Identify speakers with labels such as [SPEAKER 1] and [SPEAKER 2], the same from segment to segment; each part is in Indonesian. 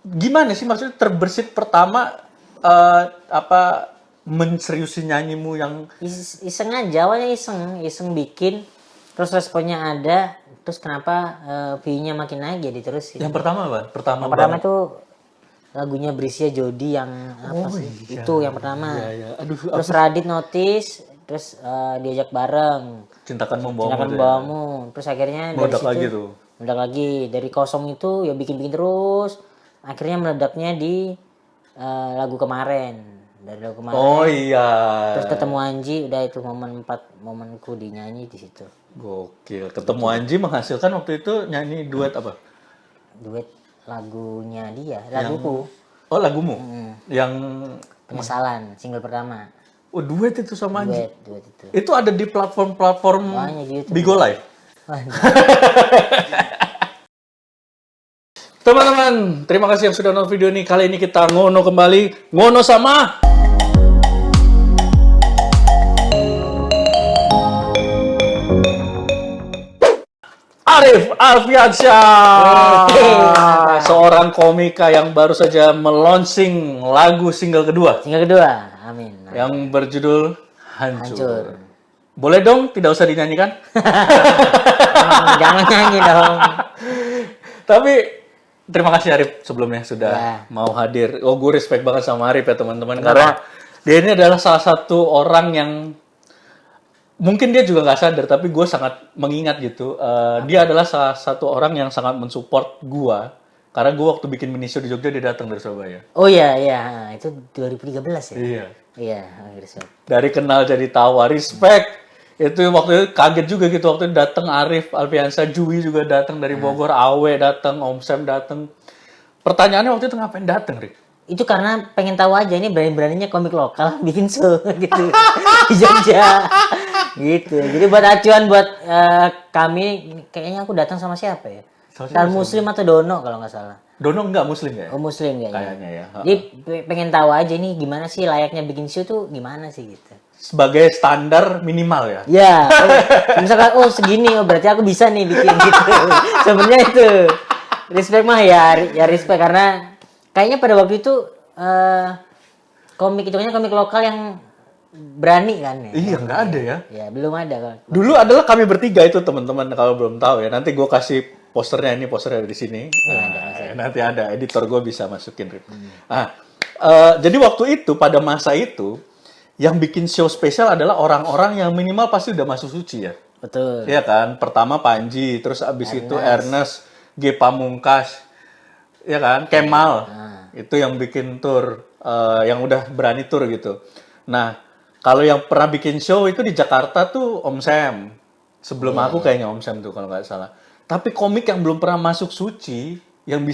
[SPEAKER 1] gimana sih maksudnya terbersit pertama apa menseriusi nyanyimu yang
[SPEAKER 2] Iseng aja, awalnya iseng bikin, terus responnya ada, terus kenapa view-nya makin naik jadi terus sih.
[SPEAKER 1] yang pertama apa? Pertama
[SPEAKER 2] Yang pertama
[SPEAKER 1] banget.
[SPEAKER 2] itu lagunya Brisia Jody yang apa sih?
[SPEAKER 1] Iya,
[SPEAKER 2] Itu yang pertama.
[SPEAKER 1] iya, iya. Aduh,
[SPEAKER 2] Terus Radit notice, terus diajak bareng.
[SPEAKER 1] cintakan membawamu
[SPEAKER 2] Cintakan
[SPEAKER 1] tuh ya.
[SPEAKER 2] Membawamu. Terus akhirnya dari
[SPEAKER 1] Meledak
[SPEAKER 2] situ
[SPEAKER 1] lagi tuh.
[SPEAKER 2] meledak lagi. Dari kosong itu ya bikin terus. Akhirnya meledaknya di lagu kemarin. Dari lagu kemarin.
[SPEAKER 1] Oh iya.
[SPEAKER 2] Terus ketemu Anji, udah itu momenku dinyanyi di situ.
[SPEAKER 1] Gokil. Ketemu Anji menghasilkan waktu itu nyanyi duet apa?
[SPEAKER 2] Duet lagunya dia, laguku.
[SPEAKER 1] Oh, lagumu. Yang
[SPEAKER 2] Penyesalan, single pertama.
[SPEAKER 1] oh duet itu sama Anji.
[SPEAKER 2] Duet itu.
[SPEAKER 1] Itu ada di platform-platform
[SPEAKER 2] Banyak gitu.
[SPEAKER 1] Bigo Live.
[SPEAKER 2] Wah,
[SPEAKER 1] Teman-teman, terima kasih yang sudah nonton video ini. Kali ini kita ngono kembali. Ngono sama Arif Alfiansyah. Seorang komika yang baru saja meluncing lagu single kedua
[SPEAKER 2] single kedua, amin.
[SPEAKER 1] yang berjudul Hancur.
[SPEAKER 2] Hancur.
[SPEAKER 1] Boleh dong, tidak usah dinyanyikan.
[SPEAKER 2] Jangan nyanyi dong.
[SPEAKER 1] Tapi terima kasih Arif sebelumnya sudah
[SPEAKER 2] Ya.
[SPEAKER 1] mau hadir. Oh, gue respect banget sama Arif ya teman-teman karena dia ini adalah salah satu orang yang mungkin dia juga nggak sadar tapi gue sangat mengingat gitu. Dia adalah salah satu orang yang sangat mensupport gue karena gue waktu bikin mini show di Jogja dia datang dari Surabaya.
[SPEAKER 2] Oh iya, iya. Itu 2013 ya?
[SPEAKER 1] Iya.
[SPEAKER 2] Iya, Respect.
[SPEAKER 1] Dari kenal jadi tawa, respect. Itu waktu itu kaget juga gitu waktu itu datang Arif Alfiansyah, Jui juga datang dari Bogor, Awe datang, Om Sam datang. Pertanyaannya waktu itu ngapain datang, Rik?
[SPEAKER 2] Itu karena pengen tahu aja ini berani-beraninya komik lokal bikin show gitu di Jogja. Gitu. Jadi buat acuan buat kami, kayaknya aku datang sama siapa ya?
[SPEAKER 1] Sama siapa?
[SPEAKER 2] Tal Muslim atau Dono kalau nggak salah.
[SPEAKER 1] Dono enggak muslim ya?
[SPEAKER 2] Oh Muslim kayaknya.
[SPEAKER 1] Kayaknya ya.
[SPEAKER 2] Jadi pengen tahu aja nih gimana sih layaknya bikin show tuh gimana sih gitu.
[SPEAKER 1] Sebagai standar minimal ya.
[SPEAKER 2] Ya, misalkan oh segini, oh berarti aku bisa nih bikin gitu. Sebenarnya itu respect mah ya respect karena kayaknya pada waktu itu komik itu kayaknya komik lokal yang berani kan ya.
[SPEAKER 1] Iya, nggak ada ya.
[SPEAKER 2] Ya belum ada kan.
[SPEAKER 1] Dulu adalah kami bertiga itu teman-teman kalau belum tahu ya. Nanti gue kasih posternya ini posternya di sini. Nanti ada editor gue bisa masukin. Jadi waktu itu pada masa itu yang bikin show spesial adalah orang-orang yang minimal pasti udah masuk suci ya.
[SPEAKER 2] Betul.
[SPEAKER 1] Iya kan? Pertama Panji, terus abis itu Ernest, G Pamungkas, ya kan? Kemal. Itu yang bikin tour, yang udah berani tour gitu. Nah, kalau yang pernah bikin show itu di Jakarta tuh Om Sam. Sebelum aku kayaknya Om Sam tuh kalau nggak salah. Tapi komik yang belum pernah masuk suci, yang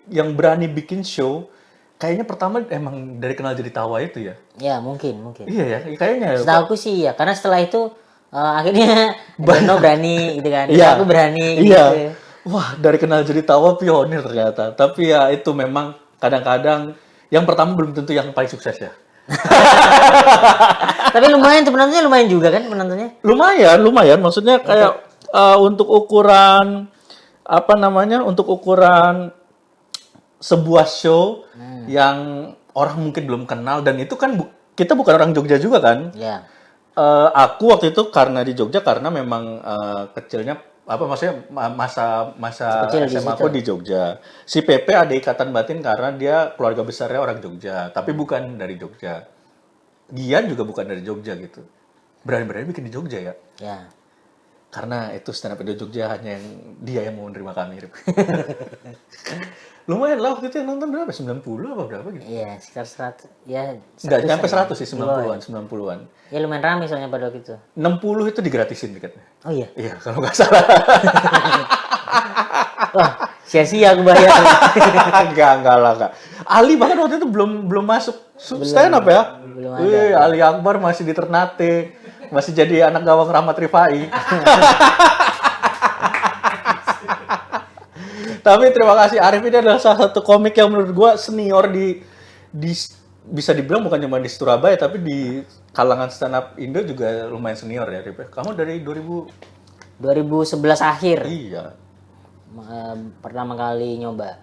[SPEAKER 1] yang berani bikin show, kayaknya pertama emang dari kenal jadi tawa itu ya.
[SPEAKER 2] Ya mungkin.
[SPEAKER 1] Iya ya, kayaknya.
[SPEAKER 2] Setahu aku sih ya, karena setelah itu akhirnya Dono berani gitu kan.
[SPEAKER 1] Iya.
[SPEAKER 2] Aku berani
[SPEAKER 1] Iya.
[SPEAKER 2] gitu.
[SPEAKER 1] Wah, dari kenal jadi tawa pionir ternyata. Tapi ya itu memang kadang-kadang yang pertama belum tentu yang paling sukses ya.
[SPEAKER 2] Tapi lumayan tuh penontonnya lumayan juga kan penontonnya.
[SPEAKER 1] Lumayan. Maksudnya kayak untuk ukuran apa namanya? Untuk ukuran sebuah show yang orang mungkin belum kenal dan itu kan kita bukan orang Jogja juga kan?
[SPEAKER 2] Ya.
[SPEAKER 1] Aku waktu itu karena di Jogja karena memang kecilnya apa maksudnya masa
[SPEAKER 2] Kecil di
[SPEAKER 1] SMA
[SPEAKER 2] situ.
[SPEAKER 1] aku di Jogja. Si Pepe ada ikatan batin karena dia keluarga besarnya orang Jogja, tapi bukan dari Jogja. Gian juga bukan dari Jogja gitu. Berani-berani bikin di Jogja ya.
[SPEAKER 2] Ya.
[SPEAKER 1] Karena itu stand up Indo Jogja hanya yang dia yang mau menerima kami. Lumayan lah waktu itu yang nonton berapa? 90 apa berapa gitu?
[SPEAKER 2] Iya, sekitar 100. Ya,
[SPEAKER 1] Enggak nyampe
[SPEAKER 2] 100-an.
[SPEAKER 1] 100 sih, 90-an, 90-an.
[SPEAKER 2] Ya lumayan ramai soalnya pada waktu itu.
[SPEAKER 1] 60 itu digratisin tiketnya.
[SPEAKER 2] Oh iya.
[SPEAKER 1] Iya, kalau nggak salah.
[SPEAKER 2] Wah, sia-sia aku bayar.
[SPEAKER 1] enggak lah, enggak. Ali bahkan waktu itu belum masuk stand up ya.
[SPEAKER 2] Belum
[SPEAKER 1] Wih, Ali Akbar masih di Ternate. Masih jadi anak gawang Rahmat Rifai. Tapi terima kasih Arif ini adalah salah satu komik yang menurut gua senior di bisa dibilang bukan cuma di Surabaya tapi di kalangan stand up Indo juga lumayan senior ya Arif. Kamu dari
[SPEAKER 2] 2011 akhir
[SPEAKER 1] Iya.
[SPEAKER 2] pertama kali nyoba.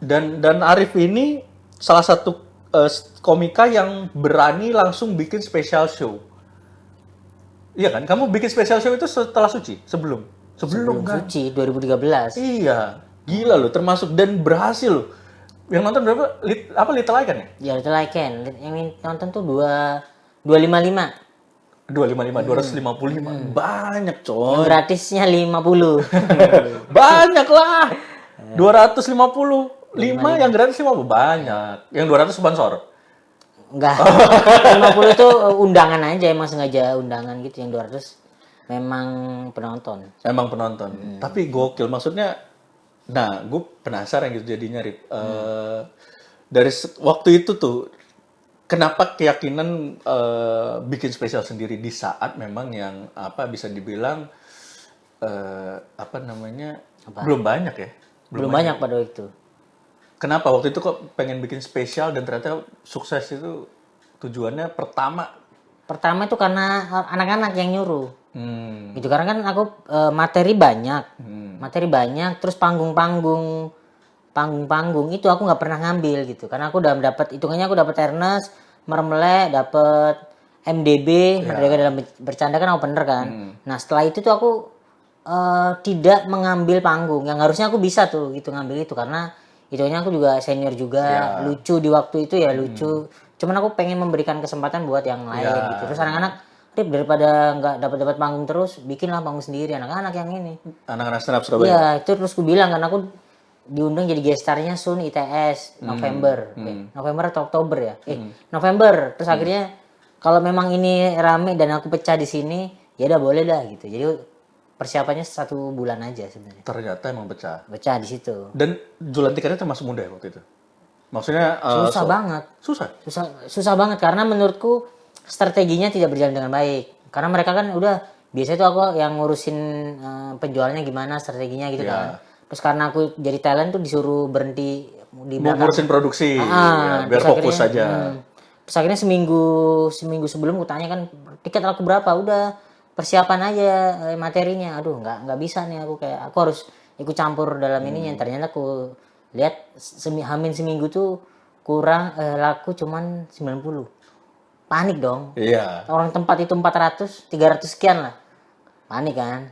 [SPEAKER 1] Dan Arif ini salah satu komika yang berani langsung bikin special show. Iya kan? Kamu bikin special show itu setelah Suci? Sebelum kan?
[SPEAKER 2] Suci 2013.
[SPEAKER 1] Iya, gila loh, termasuk dan berhasil loh. Yang nonton berapa? Little Icon ya?
[SPEAKER 2] Ya itu like kan. Yang nonton tuh 255.
[SPEAKER 1] 255, 255. Banyak,
[SPEAKER 2] Yang
[SPEAKER 1] coy.
[SPEAKER 2] gratisnya 50.
[SPEAKER 1] Banyak lah. 255 yang gratis 50 banyak. Yang 200 sponsor.
[SPEAKER 2] Enggak. 50 itu undangan aja, emang sengaja undangan gitu. Yang 200 memang penonton.
[SPEAKER 1] Emang penonton. Tapi gokil maksudnya. Nah, gue penasaran gitu jadinya, Rip. Dari waktu itu tuh kenapa keyakinan bikin spesial sendiri di saat memang yang apa bisa dibilang apa namanya belum banyak ya?
[SPEAKER 2] Belum banyak pada waktu itu.
[SPEAKER 1] Kenapa waktu itu kok pengen bikin spesial dan ternyata sukses itu tujuannya
[SPEAKER 2] Pertama itu karena anak-anak yang nyuruh.
[SPEAKER 1] Hmm.
[SPEAKER 2] Gitu karena kan aku materi banyak, terus panggung-panggung itu aku nggak pernah ngambil gitu. Karena aku udah dapat hitungannya aku dapat Ernest, Mermele, dapat MDB, Merdeka dalam Bercanda kan opener kan. Nah, setelah itu tuh aku tidak mengambil panggung yang harusnya aku bisa tuh gitu ngambil itu karena hitungannya aku juga senior juga, lucu di waktu itu ya lucu. Cuman aku pengen memberikan kesempatan buat yang lain gitu. Terus anak-anak Rip, daripada nggak dapat panggung terus, bikinlah panggung sendiri anak-anak yang ini.
[SPEAKER 1] Anak-anak stand up Surabaya.
[SPEAKER 2] Iya, itu terus aku bilang kan aku diundang jadi gestarnya Sun ITS November. November atau Oktober ya? November. Terus akhirnya kalau memang ini rame dan aku pecah di sini, ya udah boleh dah gitu. Jadi persiapannya 1 bulan aja sebenarnya.
[SPEAKER 1] Ternyata emang pecah.
[SPEAKER 2] Pecah di situ.
[SPEAKER 1] Dan jualan tiketnya termasuk mudah ya waktu itu. Maksudnya
[SPEAKER 2] Susah banget.
[SPEAKER 1] Susah
[SPEAKER 2] banget karena menurutku strateginya tidak berjalan dengan baik. Karena mereka kan udah biasanya tuh aku yang ngurusin penjualannya gimana strateginya gitu kan. Terus karena aku jadi talent tuh disuruh berhenti di
[SPEAKER 1] mau
[SPEAKER 2] belakang.
[SPEAKER 1] ngurusin produksi ya, biar fokus aja.
[SPEAKER 2] Terus akhirnya seminggu sebelum aku tanya kan tiket aku berapa, udah persiapan aja materinya. Aduh nggak bisa nih aku harus ikut campur dalam ininya. Ternyata aku lihat hamin seminggu tuh kurang laku cuman 90. Panik dong.
[SPEAKER 1] Iya.
[SPEAKER 2] Orang tempat itu 400, 300 sekian lah. Panik kan.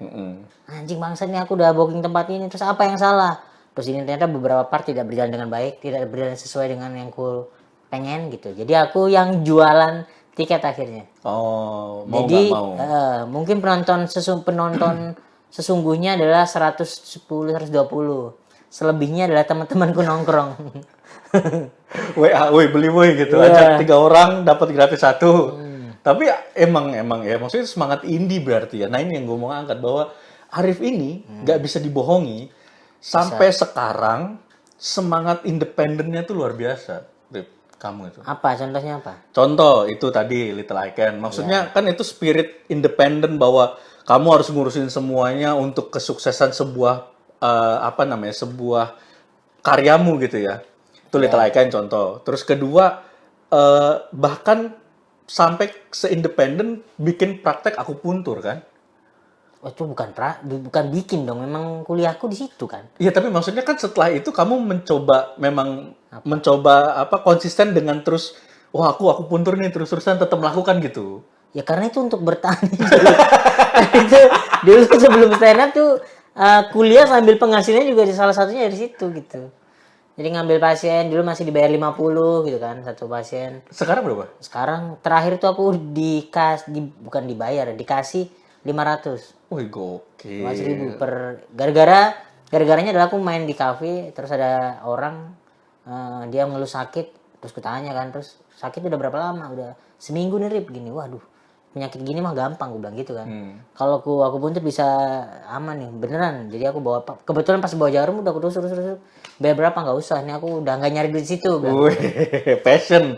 [SPEAKER 2] Anjing bangsat nih aku udah booking tempat ini. Terus apa yang salah? Terus ini ternyata beberapa part tidak berjalan dengan baik. Tidak berjalan sesuai dengan yang ku pengen gitu. Jadi aku yang jualan tiket akhirnya.
[SPEAKER 1] Oh, mau
[SPEAKER 2] jadi
[SPEAKER 1] nggak mau.
[SPEAKER 2] Mungkin penonton sesungguhnya adalah 110, 120. Selebihnya adalah teman-temanku nongkrong.
[SPEAKER 1] WA, woi beli woi gitu. Ajak 3 orang dapat gratis 1. Tapi emang ya maksudnya semangat indie berarti ya. Nah ini yang gue mau angkat bahwa Arif ini nggak bisa dibohongi sampai sekarang semangat independennya tuh luar biasa. Rip, kamu itu.
[SPEAKER 2] Apa contohnya apa?
[SPEAKER 1] Contoh itu tadi Little Icon. Maksudnya kan itu spirit independen bahwa kamu harus ngurusin semuanya untuk kesuksesan sebuah sebuah karyamu gitu ya. Itu Little Icon contoh. Terus kedua bahkan sampai seindependen bikin praktek akupuntur kan?
[SPEAKER 2] Oh, itu bukan bikin dong, memang kuliahku di situ kan.
[SPEAKER 1] Iya, tapi maksudnya kan setelah itu kamu mencoba konsisten dengan terus aku akupuntur nih terus-terusan tetap melakukan gitu.
[SPEAKER 2] Ya karena itu untuk bertahan dulu. Itu dulu sebelum stand up tuh kuliah sambil penghasilannya juga salah satunya dari situ gitu. Jadi ngambil pasien dulu masih dibayar 50 gitu kan satu pasien.
[SPEAKER 1] Sekarang berapa?
[SPEAKER 2] Sekarang terakhir tuh aku bukan dibayar, dikasih 500.
[SPEAKER 1] Wih gokil.
[SPEAKER 2] 5.000 per gara-garanya adalah aku main di kafe terus ada orang dia ngeluh sakit terus kutanya kan terus sakit udah berapa lama udah seminggu nih Rip gini waduh penyakit gini mah gampang gue bilang gitu kan. Kalau aku pun tuh bisa aman nih beneran. Jadi aku bawa kebetulan pas bawa jarum udah aku terus bayar berapa nggak usah nih aku udah nggak nyari duit situ.
[SPEAKER 1] Passion.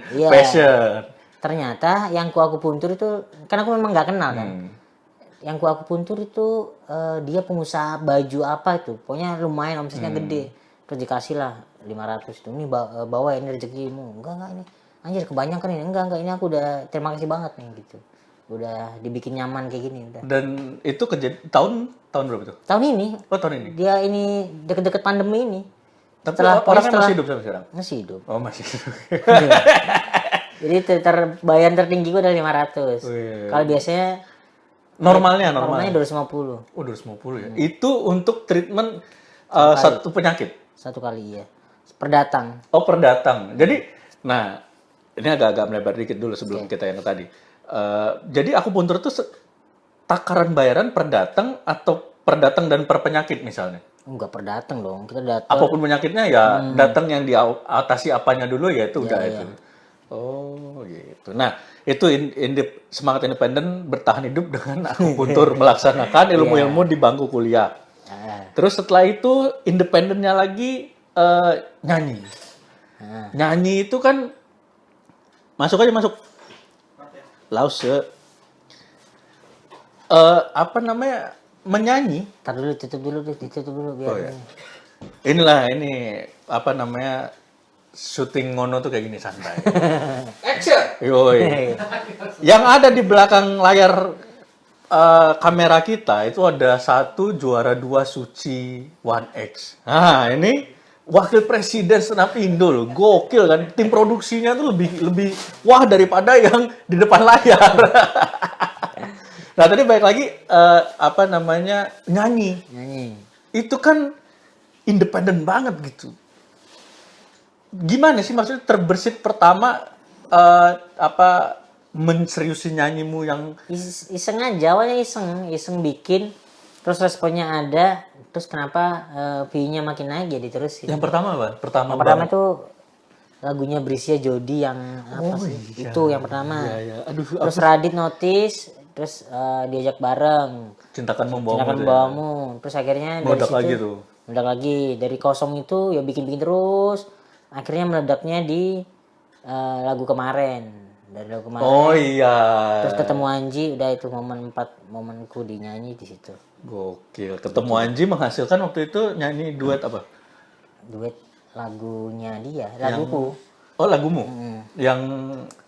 [SPEAKER 2] Ternyata yang aku puntur itu kan aku memang nggak kenal kan. Yang aku puntur itu dia pengusaha baju apa itu pokoknya lumayan omsetnya gede terus dikasih lah 500 itu ini bawa ini rezekimu enggak ini anjir kebanyakan ini enggak ini aku udah terima kasih banget nih gitu udah dibikin nyaman kayak gini udah.
[SPEAKER 1] Dan itu tahun berapa tuh?
[SPEAKER 2] Tahun ini.
[SPEAKER 1] Oh tahun ini.
[SPEAKER 2] Dia ini deket-deket pandemi ini.
[SPEAKER 1] Tapi
[SPEAKER 2] Setelah-
[SPEAKER 1] orangnya
[SPEAKER 2] setelah-
[SPEAKER 1] masih hidup sampai sekarang?
[SPEAKER 2] Masih hidup.
[SPEAKER 1] Oh, masih hidup.
[SPEAKER 2] Jadi bayaran tertinggi gue adalah 500.
[SPEAKER 1] Wih.
[SPEAKER 2] Kalau biasanya
[SPEAKER 1] Normalnya.
[SPEAKER 2] normalnya 250
[SPEAKER 1] Oh, 250 ya. Itu untuk treatment satu penyakit.
[SPEAKER 2] satu kali ya. Per datang.
[SPEAKER 1] Oh, per datang. Jadi, nah, ini agak-agak melebar dikit dulu sebelum kita yang tadi. Jadi akupuntur itu takaran bayaran per datang atau per datang dan per penyakit misalnya.
[SPEAKER 2] Enggak per datang dong. Kita datang.
[SPEAKER 1] Apapun penyakitnya ya datang yang diatasi apanya dulu ya itu udah itu. Oh, gitu. Nah, itu semangat independen bertahan hidup dengan akupuntur melaksanakan ilmu-ilmu di bangku kuliah.
[SPEAKER 2] Ah,
[SPEAKER 1] Terus setelah itu independennya lagi nyanyi. Nyanyi itu kan masuk aja masuk. Lause. Apa namanya? Menyanyi.
[SPEAKER 2] Tar dulu, ditutup dulu biar.
[SPEAKER 1] Oh ya. Inilah ini apa namanya? Syuting ngono tuh kayak gini santai.
[SPEAKER 3] Action.
[SPEAKER 1] Yoi. Yang ada di belakang layar kamera kita itu ada 1 juara 2 Suci 1X. Nah, ini wakil presiden stand up Indo loh. Gokil kan. Tim produksinya tuh lebih wah daripada yang di depan layar. Nah, tadi balik lagi apa namanya? Nyanyi. Itu kan independen banget gitu. Gimana sih maksudnya terbersit pertama apa menseriusi nyanyimu yang
[SPEAKER 2] Iseng aja, awalnya iseng bikin, terus responnya ada, terus kenapa view-nya makin naik jadi terus.
[SPEAKER 1] yang pertama apa?
[SPEAKER 2] Yang pertama itu lagunya Brisia Jodi yang apa sih?
[SPEAKER 1] iya.
[SPEAKER 2] Itu yang pertama.
[SPEAKER 1] Iya. Aduh,
[SPEAKER 2] Terus Radit notice, terus diajak bareng.
[SPEAKER 1] cintakan membawamu.
[SPEAKER 2] Silakan
[SPEAKER 1] tuh ya.
[SPEAKER 2] bawamu. Terus akhirnya dari
[SPEAKER 1] Meledak
[SPEAKER 2] situ
[SPEAKER 1] lagi tuh.
[SPEAKER 2] meledak lagi. Dari kosong itu ya bikin terus. Akhirnya meledaknya di lagu kemarin. Dari lagu kemarin.
[SPEAKER 1] Oh iya.
[SPEAKER 2] Terus ketemu Anji, udah itu momenku dinyanyi di situ.
[SPEAKER 1] Gokil. Ketemu Anji menghasilkan waktu itu nyanyi duet apa?
[SPEAKER 2] Duet lagunya dia, laguku.
[SPEAKER 1] Oh, lagumu. Yang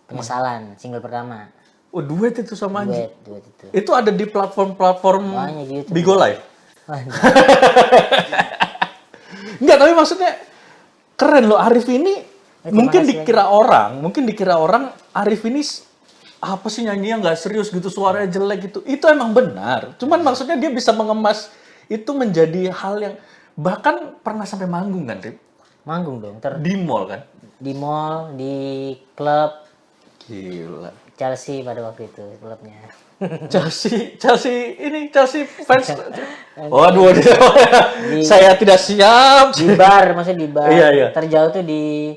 [SPEAKER 2] Penyesalan, single pertama.
[SPEAKER 1] oh duet itu sama Anji.
[SPEAKER 2] Duet itu.
[SPEAKER 1] Itu ada di platform-platform
[SPEAKER 2] Banyak di YouTube.
[SPEAKER 1] Bigo Live.
[SPEAKER 2] Wah,
[SPEAKER 1] Enggak, tapi maksudnya keren loh Arif ini. Mungkin dikira orang Arif ini apa sih nyanyi yang nggak serius gitu, suaranya jelek gitu. Itu emang benar. Cuman maksudnya dia bisa mengemas itu menjadi hal yang bahkan pernah sampai manggung kan, Rip?
[SPEAKER 2] manggung dong.
[SPEAKER 1] Di mall kan?
[SPEAKER 2] Di mall, di klub
[SPEAKER 1] Gila.
[SPEAKER 2] Chelsea pada waktu itu klubnya.
[SPEAKER 1] Chelsea fans. Waduh, saya tidak siap.
[SPEAKER 2] Di bar, maksudnya di bar.
[SPEAKER 1] Iya.
[SPEAKER 2] Terjauh tuh di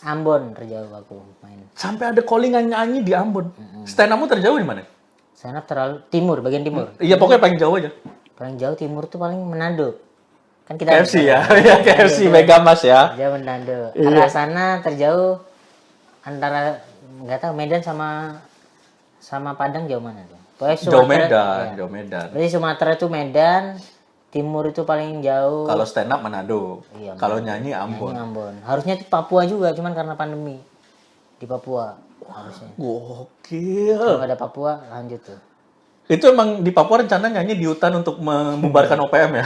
[SPEAKER 2] Ambon, terjauh aku main.
[SPEAKER 1] Sampai ada callingan nyanyi di Ambon. Stand up-mu terjauh di mana?
[SPEAKER 2] Sana terlalu timur, bagian timur.
[SPEAKER 1] Iya, pokoknya paling jauh aja.
[SPEAKER 2] Paling jauh timur tuh paling Manado. Kan kita
[SPEAKER 1] KFC ya. Iya, KFC Megamas ya.
[SPEAKER 2] Jauh Manado. Arah sana terjauh antara nggak tahu Medan sama Padang jauh mana tuh? Pokoknya
[SPEAKER 1] Jauh
[SPEAKER 2] Sumatera,
[SPEAKER 1] Medan,
[SPEAKER 2] ya.
[SPEAKER 1] jauh Medan.
[SPEAKER 2] Berarti Sumatera itu Medan, timur itu paling jauh.
[SPEAKER 1] Kalau stand up Manado.
[SPEAKER 2] Iya,
[SPEAKER 1] Kalau nyanyi Ambon.
[SPEAKER 2] Ini Ambon. Harusnya itu Papua juga, cuman karena pandemi di Papua harusnya.
[SPEAKER 1] Gokil.
[SPEAKER 2] Kalau nggak ada Papua lanjut tuh.
[SPEAKER 1] Itu emang di Papua rencana nyanyi di hutan untuk membubarkan OPM ya?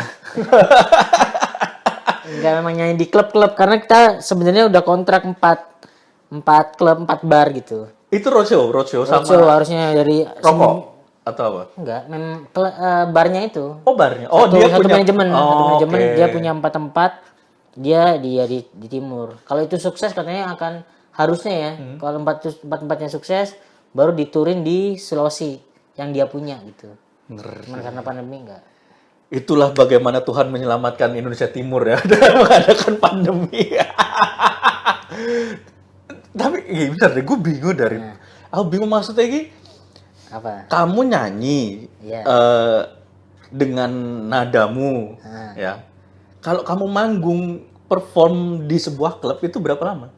[SPEAKER 2] Enggak, memang nyanyi di klub-klub karena kita sebenarnya udah kontrak 4 klub, 4 bar gitu.
[SPEAKER 1] Itu roadshow sama
[SPEAKER 2] So, harusnya dari
[SPEAKER 1] rokok atau apa?
[SPEAKER 2] enggak, memang barnya itu.
[SPEAKER 1] Oh, barnya. Oh, dia
[SPEAKER 2] Satu
[SPEAKER 1] punya
[SPEAKER 2] manajemen,
[SPEAKER 1] oke.
[SPEAKER 2] dia punya 4 tempat. Dia di timur. Kalau itu sukses katanya akan harusnya ya. Kalau tempatnya sukses baru diturin di Sulawesi yang dia punya gitu. Cuman karena pandemi enggak.
[SPEAKER 1] Itulah bagaimana Tuhan menyelamatkan Indonesia Timur ya dalam mengadakan pandemi. Tapi iya bentar deh, gue bingung dari. Aku bingung maksudnya ini.
[SPEAKER 2] Apa?
[SPEAKER 1] Kamu nyanyi
[SPEAKER 2] Iya.
[SPEAKER 1] dengan nadamu, ya. Kalau kamu manggung perform di sebuah klub itu berapa lama?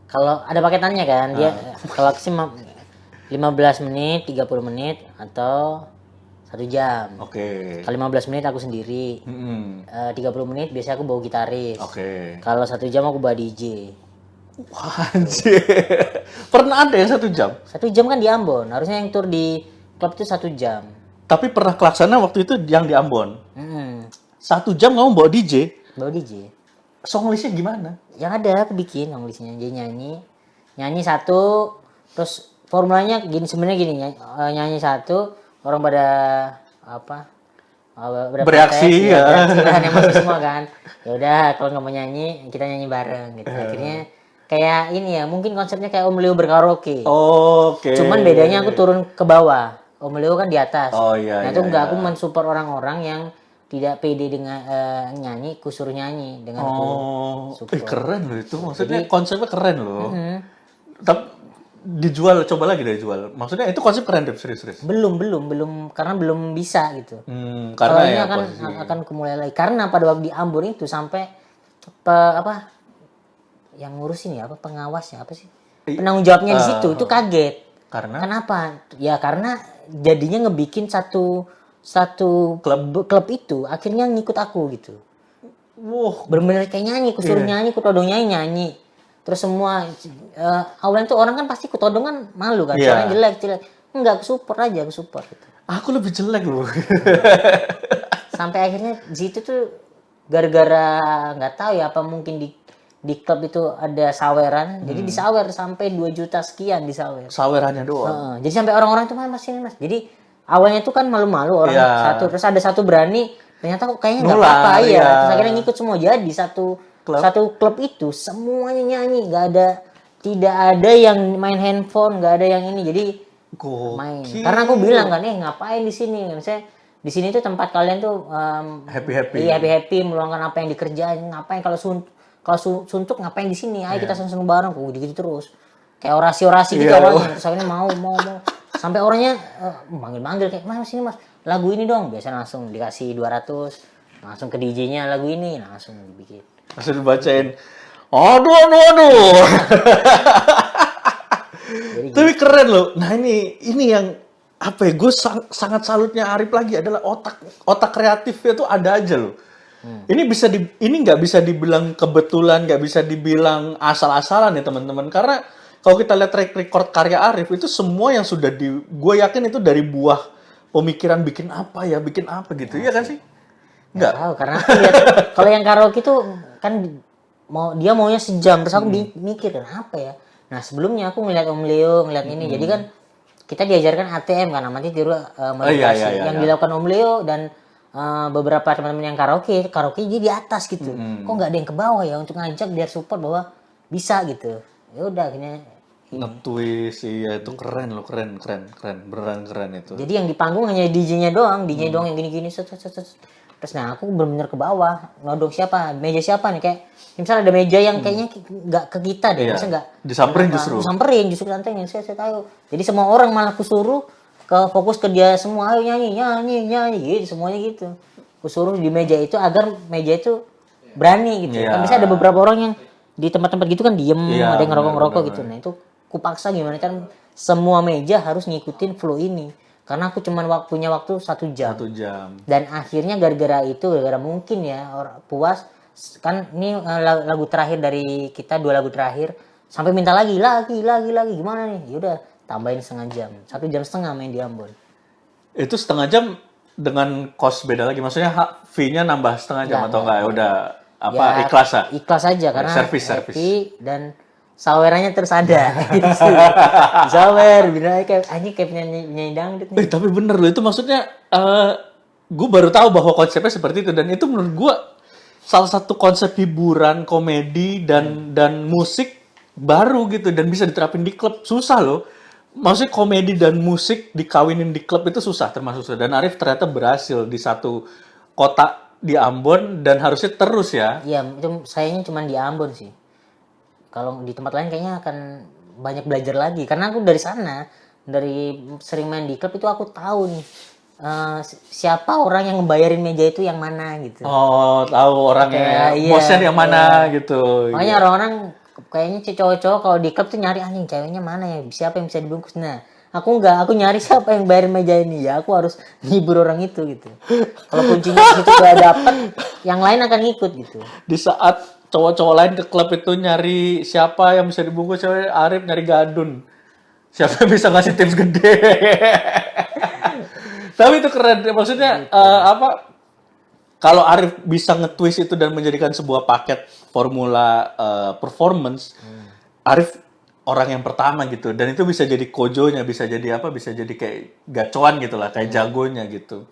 [SPEAKER 2] Kalau ada paketannya kan, dia kalau aku sih 15 menit, 30 menit atau 1 jam.
[SPEAKER 1] Oke.
[SPEAKER 2] Kalau 15 menit aku sendiri. 30 menit biasanya aku bawa gitaris.
[SPEAKER 1] Oke.
[SPEAKER 2] Kalau 1 jam aku bawa DJ.
[SPEAKER 1] Wah, anjir. Pernah ada yang 1 jam?
[SPEAKER 2] 1 jam kan di Ambon. Harusnya yang tour di klub itu 1 jam.
[SPEAKER 1] Tapi pernah kelaksana waktu itu yang di Ambon.
[SPEAKER 2] Mm-mm.
[SPEAKER 1] 1 jam kamu bawa DJ?
[SPEAKER 2] Bawa DJ.
[SPEAKER 1] songlistnya gimana?
[SPEAKER 2] Yang ada aku bikin songlistnya, jadi nyanyi satu, terus formulanya gini sebenarnya gini, nyanyi satu, orang pada apa?
[SPEAKER 1] Bereaksi, ya.
[SPEAKER 2] Bereaksi kan emosi semua kan. Ya udah kalau nggak mau nyanyi kita nyanyi bareng gitu. Akhirnya kayak ini ya, mungkin konsepnya kayak Om Leo berkaraoke.
[SPEAKER 1] Oke.
[SPEAKER 2] Cuman bedanya aku turun ke bawah. Om Leo kan di atas.
[SPEAKER 1] Oh iya.
[SPEAKER 2] Nah itu
[SPEAKER 1] iya,
[SPEAKER 2] enggak,
[SPEAKER 1] iya.
[SPEAKER 2] aku mensupport orang-orang yang tidak pede dengan nyanyi, aku suruh nyanyi dengan aku support.
[SPEAKER 1] Keren loh itu. Maksudnya konsepnya keren loh. Tapi dijual, coba lagi deh jual. Maksudnya itu konsep keren deh, serius.
[SPEAKER 2] Belum karena belum bisa gitu.
[SPEAKER 1] Karena
[SPEAKER 2] Kalau ini
[SPEAKER 1] ya
[SPEAKER 2] akan kumulai lagi. Karena pada waktu di Ambon itu sampai yang ngurus ini apa pengawasnya apa sih? Penanggung jawabnya di situ itu kaget.
[SPEAKER 1] Karena
[SPEAKER 2] Kenapa? Ya karena jadinya ngebikin satu klub itu akhirnya ngikut aku gitu.
[SPEAKER 1] wow,
[SPEAKER 2] Bener-bener kayak nyanyi, aku suruh nyanyi, aku todong nyanyi. Terus semua awalnya tuh orang kan pasti aku todong kan malu kan, soalnya jelek. Enggak, aku support aja, gitu.
[SPEAKER 1] aku lebih jelek loh.
[SPEAKER 2] Sampai akhirnya di situ tuh gara-gara nggak tahu ya apa mungkin di klub itu ada saweran, jadi disawer sampai 2 juta sekian disawer.
[SPEAKER 1] Sawerannya doang.
[SPEAKER 2] Jadi sampai orang-orang tuh mas ini mas. Jadi awalnya tuh kan malu-malu orang satu, terus ada satu berani, ternyata kok kayaknya nggak apa-apa ya. Terus akhirnya ngikut semua, jadi satu klub itu semuanya nyanyi, tidak ada yang main handphone, nggak ada yang ini, jadi main. Karena aku bilang kan, ngapain di sini? Misalnya di sini tuh tempat kalian tuh happy meluangkan apa yang dikerjain, ngapain kalau suntuk ngapain di sini? Ayo kita seneng bareng, gitu terus. Kayak orasi gitu awalnya. Terus akhirnya mau sampai orangnya manggil kayak mas sini mas, lagu ini dong. Biasa langsung dikasih 200, langsung ke DJ-nya lagu ini, langsung dibikin.
[SPEAKER 1] Langsung dibacain. Aduh. Tapi keren loh. Nah ini yang apa ya? Gue sangat salutnya Arif lagi adalah otak kreatifnya tuh ada aja loh. Ini nggak bisa dibilang kebetulan, nggak bisa dibilang asal-asalan ya teman-teman. Karena kalau kita lihat track record karya Arif itu semua yang sudah gue yakin itu dari buah pemikiran bikin apa gitu, ya kan sih?
[SPEAKER 2] Nggak tahu, karena aku lihat kalau yang karaoke itu kan dia maunya sejam, terus aku mikir kenapa ya. Nah sebelumnya aku ngeliat Om Leo ngeliat ini, jadi kan kita diajarkan ATM kan, amati tiru meditasi yang dilakukan Om Leo dan beberapa teman-teman yang karaoke dia di atas gitu. Kok nggak ada yang ke bawah ya untuk ngajak biar support bahwa bisa gitu. Ya udah akhirnya
[SPEAKER 1] nge-twist, iya itu keren loh, keren, beneran keren itu.
[SPEAKER 2] Jadi yang di panggung hanya DJ-nya doang yang gini-gini terus nah aku benar-benar ke bawah, nodong meja siapa nih, kayak misalnya ada meja yang kayaknya nggak ke kita deh, misalnya nggak
[SPEAKER 1] disamperin
[SPEAKER 2] justru santengin saya tahu. Jadi semua orang malah kusuruh ke fokus ke dia semua, ayo nyanyi gitu semuanya gitu. Kusuruh di meja itu agar meja itu berani gitu. Kan bisa ada beberapa orang yang di tempat-tempat gitu kan diem, ada yang ngerokok gitu. Nah itu kupaksa gimana kan semua meja harus ngikutin flow ini. Karena aku cuman punya waktu 1 jam.
[SPEAKER 1] 1 jam.
[SPEAKER 2] Dan akhirnya gara-gara mungkin ya puas kan ini lagu terakhir dari kita, 2 lagu terakhir sampai minta lagi gimana nih? Ya udah tambahin 1/2 jam. 1,5 jam main di Ambon.
[SPEAKER 1] Itu 1/2 jam dengan cost beda lagi. Maksudnya fee-nya nambah 1/2 jam atau enggak? Udah ikhlas ah?
[SPEAKER 2] Ikhlas aja karena
[SPEAKER 1] service.
[SPEAKER 2] Dan sawerannya terus ada. Sawer, bener kayak penyanyi dangdut nih.
[SPEAKER 1] Tapi bener loh, itu maksudnya gue baru tahu bahwa konsepnya seperti itu, dan itu menurut gue salah satu konsep hiburan, komedi dan musik baru gitu, dan bisa diterapin di klub. Susah loh. Maksudnya komedi dan musik dikawinin di klub itu susah, termasuk susah. Dan Arif ternyata berhasil di satu kota di Ambon, dan harusnya terus ya.
[SPEAKER 2] Iya, itu sayangnya cuma di Ambon sih. Kalau di tempat lain kayaknya akan banyak belajar lagi. Karena aku dari sana, dari sering main di klub itu aku tahu nih siapa orang yang ngebayarin meja itu yang mana gitu.
[SPEAKER 1] Oh, tahu orangnya, bosnya yang mana gitu.
[SPEAKER 2] Makanya orang-orang kayaknya cowok-cowok kalau di klub tuh nyari anjing ceweknya mana ya, siapa yang bisa dibungkus. Nah, aku enggak, aku nyari siapa yang bayarin meja ini ya, aku harus ngibur orang itu gitu. Kalau kuncinya itu gak dapet, yang lain akan ngikut gitu.
[SPEAKER 1] Di saat cowok-cowok lain ke klub itu nyari siapa yang bisa dibungkus, cewek Arif nyari gadun. Siapa yang bisa ngasih tips gede. Tapi itu keren, maksudnya kalau Arif bisa nge-twist itu dan menjadikan sebuah paket formula performance, Arif orang yang pertama gitu. Dan itu bisa jadi kojonya, bisa jadi apa, bisa jadi kayak gacoan gitu lah, kayak jagonya gitu.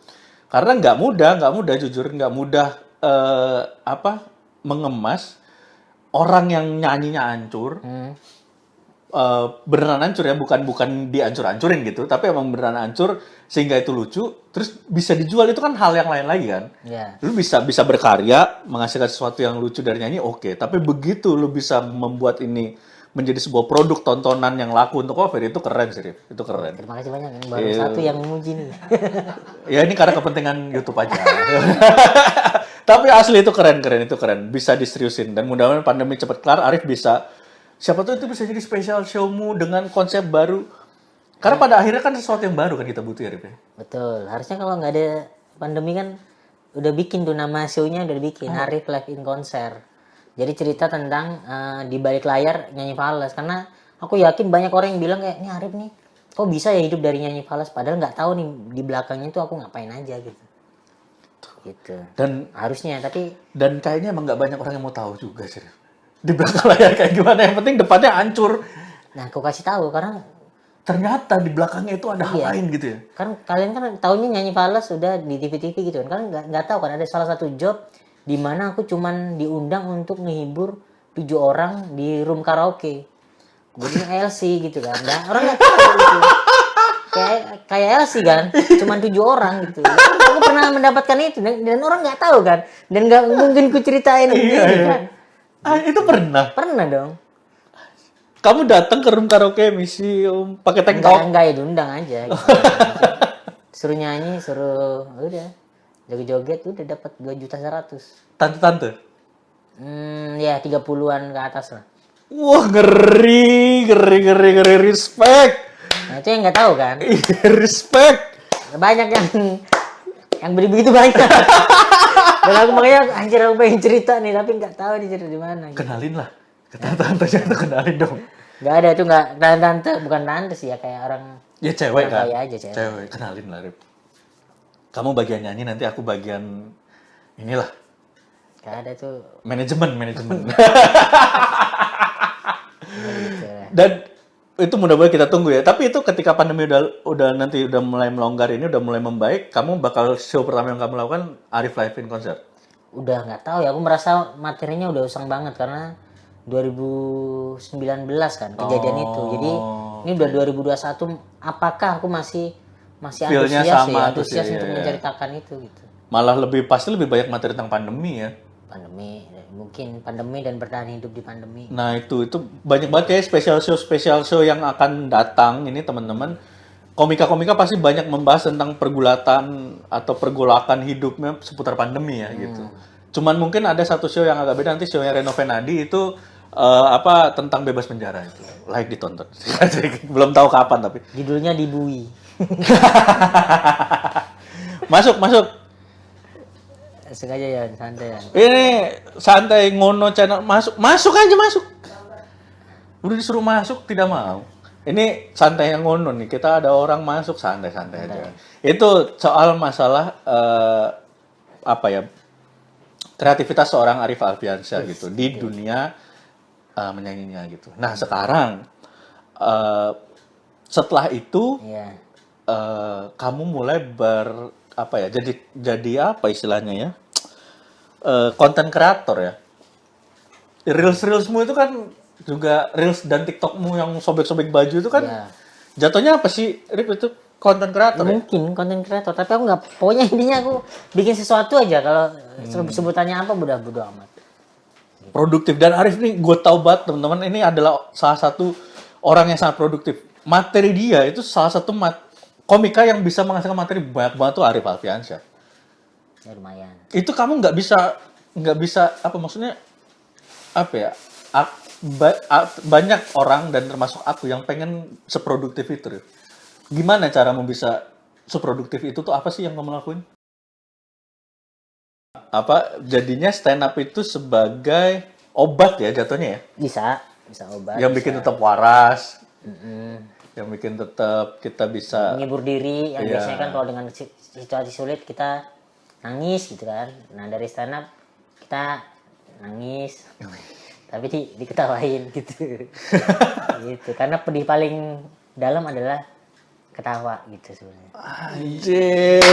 [SPEAKER 1] Karena nggak mudah jujur, nggak mudah apa mengemas orang yang nyanyinya hancur. Beneran hancur ya, bukan dihancur-hancurin gitu, tapi emang beneran hancur sehingga itu lucu, terus bisa dijual, itu kan hal yang lain lagi kan.
[SPEAKER 2] Ya.
[SPEAKER 1] Lu bisa berkarya, menghasilkan sesuatu yang lucu dari nyanyi, oke. Tapi begitu lu bisa membuat ini menjadi sebuah produk tontonan yang laku untuk cover, itu keren sih, Rif. Itu keren.
[SPEAKER 2] Terima kasih banyak, yang baru satu yang memuji nih.
[SPEAKER 1] Ya ini karena kepentingan YouTube aja. Tapi asli itu keren, itu keren. Bisa diseriusin, dan mudah-mudahan pandemi cepat kelar, Arif bisa, siapa tahu itu bisa jadi special showmu dengan konsep baru. Karena pada akhirnya kan sesuatu yang baru kan kita butuh ya, Rif.
[SPEAKER 2] Betul. Harusnya kalau nggak ada pandemi kan udah bikin tuh, nama show-nya udah bikin, Arif Live in Concert. Jadi cerita tentang di balik layar nyanyi fals. Karena aku yakin banyak orang yang bilang kayak, ini Arif nih, kok bisa ya hidup dari nyanyi fals? Padahal nggak tahu nih di belakangnya itu aku ngapain aja gitu. Gitu.
[SPEAKER 1] Dan
[SPEAKER 2] Harusnya, tapi
[SPEAKER 1] kayaknya emang nggak banyak orang yang mau tahu juga sih, Rif. Di belakang layar kayak gimana, yang penting depannya hancur.
[SPEAKER 2] nah aku kasih tahu karena
[SPEAKER 1] Ternyata di belakangnya itu ada hal
[SPEAKER 2] Iya.
[SPEAKER 1] lain gitu ya.
[SPEAKER 2] kan kalian kan tahunya nyanyi fals sudah di TV-TV gitu kan. Kalian nggak tahu kan ada salah satu job di mana aku cuman diundang untuk ngehibur 7 orang di room karaoke. Jadi LC gitu kan. Nah, orang nggak tahu gitu. Kayak LC kan, cuman 7 orang gitu. Aku pernah mendapatkan itu dan orang nggak tahu kan. Dan nggak mungkin ku ceritain gitu kan.
[SPEAKER 1] Itu pernah.
[SPEAKER 2] Pernah dong.
[SPEAKER 1] Kamu datang ke room karaoke misi pakai tank top.
[SPEAKER 2] Enggak ya, diundang aja gitu. Suruh nyanyi, suruh udah joget-joget udah dapat 2.100.000.
[SPEAKER 1] Tante-tante.
[SPEAKER 2] Ya 30-an ke atas lah.
[SPEAKER 1] Wah, ngeri, respect.
[SPEAKER 2] Nah, itu yang nggak tahu kan.
[SPEAKER 1] Respect.
[SPEAKER 2] Banyak yang begitu banyak. Dan aku makanya anjir aku pengen cerita nih tapi nggak tahu dicerita di mana. Gitu.
[SPEAKER 1] Kenalin lah. Tante-tante tuh kenalin dong.
[SPEAKER 2] Nggak ada itu, nggak tante, bukan tante sih ya, kayak orang
[SPEAKER 1] Ya cewek kan.
[SPEAKER 2] kaya aja cewek.
[SPEAKER 1] Cewek, kenalin lah, Rip. Kamu bagian nyanyi, nanti aku bagian inilah.
[SPEAKER 2] Nggak ada tuh.
[SPEAKER 1] Manajemen.
[SPEAKER 2] Gitu lah.
[SPEAKER 1] Dan itu mudah-mudahan kita tunggu ya. Tapi itu ketika pandemi udah nanti udah mulai melonggar ini, udah mulai membaik, kamu bakal show pertama yang kamu lakukan Arif Live in Concert.
[SPEAKER 2] Udah nggak tahu ya, aku merasa materinya udah usang banget karena 2019 kan kejadian itu. Jadi ini udah 2021, apakah aku masih
[SPEAKER 1] Feel-nya
[SPEAKER 2] antusias
[SPEAKER 1] sama
[SPEAKER 2] ya,
[SPEAKER 1] tuh sih,
[SPEAKER 2] antusias untuk
[SPEAKER 1] iya.
[SPEAKER 2] menceritakan itu gitu.
[SPEAKER 1] Malah pasti lebih banyak materi tentang pandemi ya.
[SPEAKER 2] Pandemi, mungkin pandemi dan bertahan hidup di pandemi.
[SPEAKER 1] Nah itu banyak banget kayak special show yang akan datang ini teman-teman. Komika-komika pasti banyak membahas tentang pergulatan atau pergolakan hidupnya seputar pandemi ya gitu. Cuman mungkin ada satu show yang agak beda, nanti show-nya Reno Venadi itu tentang bebas penjara itu. Like ditonton. Belum tahu kapan tapi.
[SPEAKER 2] Judulnya Dibui.
[SPEAKER 1] Masuk.
[SPEAKER 2] Sengaja ya, santai ya.
[SPEAKER 1] Ini santai ngono channel masuk aja. Udah disuruh masuk tidak mau. Ini santai yang ngono nih. Kita ada orang masuk santai aja. Itu soal masalah kreativitas seorang Arif Alfiansyah gitu di dunia menyanyinya gitu. Nah sekarang setelah itu
[SPEAKER 2] Iya.
[SPEAKER 1] kamu mulai jadi apa istilahnya ya, konten kreator ya. Reelsmu itu kan juga reels dan TikTokmu yang sobek-sobek baju itu kan
[SPEAKER 2] Iya.
[SPEAKER 1] jatuhnya apa sih, Rip, itu konten kreator ya?
[SPEAKER 2] Mungkin konten kreator, tapi aku nggak, pokoknya intinya aku bikin sesuatu aja. Kalau sebutannya apa bodo amat.
[SPEAKER 1] Produktif. Dan Arif nih gue tahu banget teman-teman, ini adalah salah satu orang yang sangat produktif. Materi dia itu salah satu komika yang bisa menghasilkan materi banyak banget tuh Arif Alfiansyah.
[SPEAKER 2] Ya lumayan.
[SPEAKER 1] Itu kamu nggak bisa apa maksudnya apa ya, banyak orang dan termasuk aku yang pengen seproduktif itu, Rif. Gimana caramu bisa seproduktif itu tuh, apa sih yang kamu lakuin? Apa jadinya stand up itu sebagai obat ya jatuhnya ya?
[SPEAKER 2] Bisa obat.
[SPEAKER 1] Yang bikin tetap waras. Yang bikin tetap kita bisa
[SPEAKER 2] menghibur diri yang
[SPEAKER 1] Iya.
[SPEAKER 2] biasanya kan kalau dengan situasi sulit kita nangis gitu kan. Nah dari stand up kita nangis tapi diketawain gitu. Gitu karena pedih paling dalam adalah ketawa gitu sebenarnya.
[SPEAKER 1] Anjir.